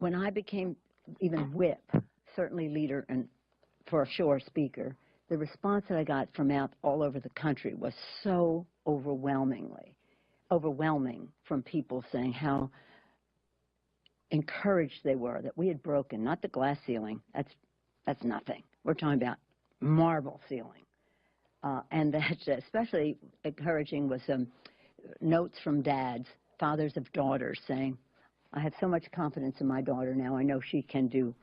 when I became even whip, certainly leader and for sure speaker, the response that I got from out all over the country was so overwhelming from people saying how encouraged they were that we had broken, not the glass ceiling, that's nothing. We're talking about marble ceiling. And that especially encouraging was some notes from dads, fathers of daughters saying, I have so much confidence in my daughter now. I know she can do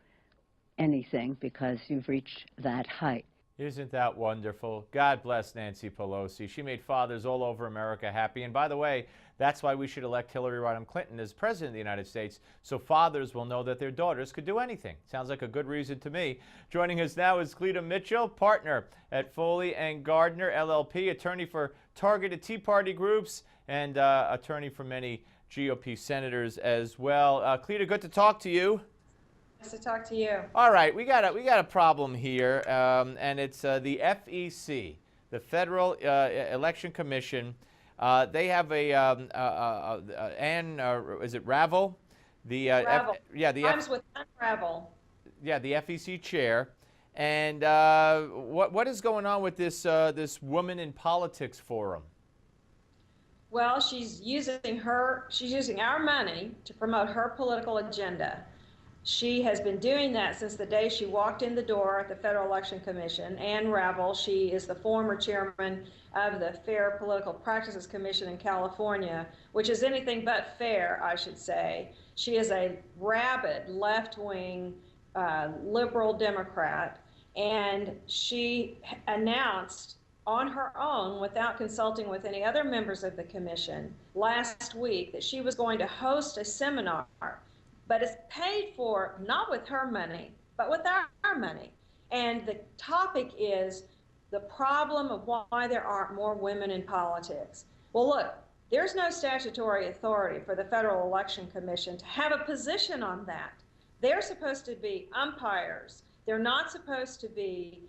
anything because you've reached that height. Isn't that wonderful? God bless Nancy Pelosi. She made fathers all over America happy. And by the way, that's why we should elect Hillary Rodham Clinton as president of the United States, so fathers will know that their daughters could do anything. Sounds like a good reason to me. Joining us now is Cleta Mitchell, partner at Foley & Gardner, LLP, attorney for targeted Tea Party groups, and attorney for many GOP senators as well. Cleta, good to talk to you. Nice to talk to you. All right, we got a problem here, and it's the FEC, the Federal Election Commission. They have is it Ravel? Ravel. The Rhymes with unravel. Yeah, the FEC chair. And what is going on with this this Women in Politics forum? Well, she's using our money to promote her political agenda. She has been doing that since the day she walked in the door at the Federal Election Commission. Ann Ravel, she is the former chairman of the Fair Political Practices Commission in California, which is anything but fair, I should say. She is a rabid left-wing liberal Democrat, and she announced on her own, without consulting with any other members of the commission, last week that she was going to host a seminar, but it's paid for not with her money, but with our money. And the topic is the problem of why there aren't more women in politics. Well, look, there's no statutory authority for the Federal Election Commission to have a position on that. They're supposed to be umpires. They're not supposed to be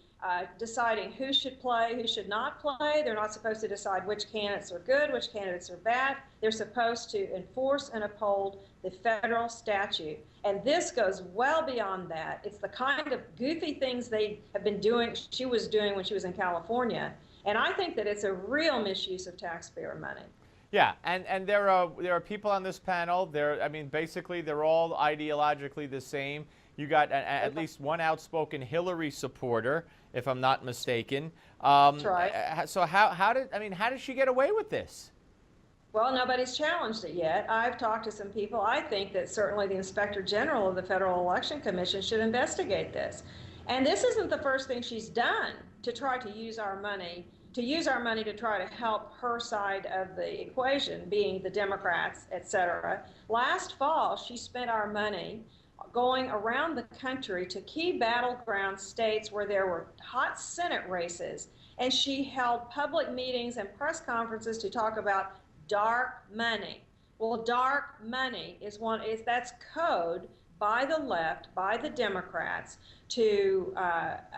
deciding who should play, who should not play. They're not supposed to decide which candidates are good, which candidates are bad. They're supposed to enforce and uphold the federal statute. And this goes well beyond that. It's the kind of goofy things they have been doing, she was doing when she was in California. And I think that it's a real misuse of taxpayer money. Yeah, and there are people on this panel. Basically, they're all ideologically the same. You got at least one outspoken Hillary supporter, if I'm not mistaken. That's right. So how did she get away with this? Well, nobody's challenged it yet. I've talked to some people. I think that certainly the Inspector General of the Federal Election Commission should investigate this. And this isn't the first thing she's done to try to use our money to try to help her side of the equation, being the Democrats, et cetera. Last fall, she spent our money going around the country to key battleground states where there were hot Senate races, and she held public meetings and press conferences to talk about dark money. Well, dark money that's code by the left, by the Democrats, to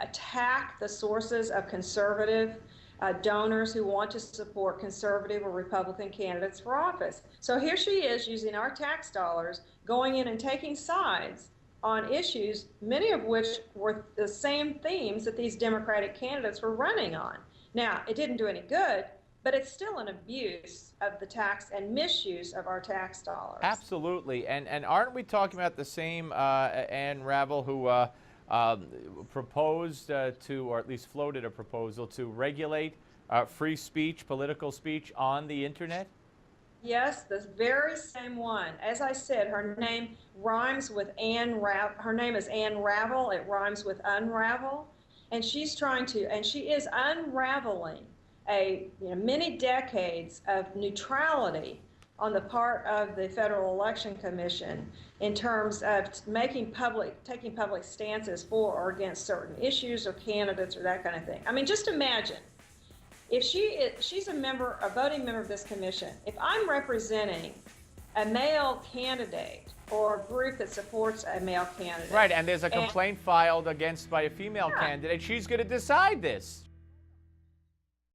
attack the sources of conservative donors who want to support conservative or Republican candidates for office. So here she is using our tax dollars, going in and taking sides on issues, many of which were the same themes that these Democratic candidates were running on. Now, it didn't do any good, but it's still an abuse of the tax and misuse of our tax dollars. Absolutely. And aren't we talking about the same Ann Ravel who proposed to, or at least floated a proposal to regulate free speech, political speech on the internet? Yes, the very same one. As I said, her name rhymes with her name is Ann Ravel. It rhymes with unravel. And she's trying to, and she is unraveling many decades of neutrality on the part of the Federal Election Commission in terms of taking public stances for or against certain issues or candidates or that kind of thing. I mean, just imagine if she's a voting member of this commission. If I'm representing a male candidate or a group that supports a male candidate, right, and there's a complaint filed by a female candidate, she's going to decide this.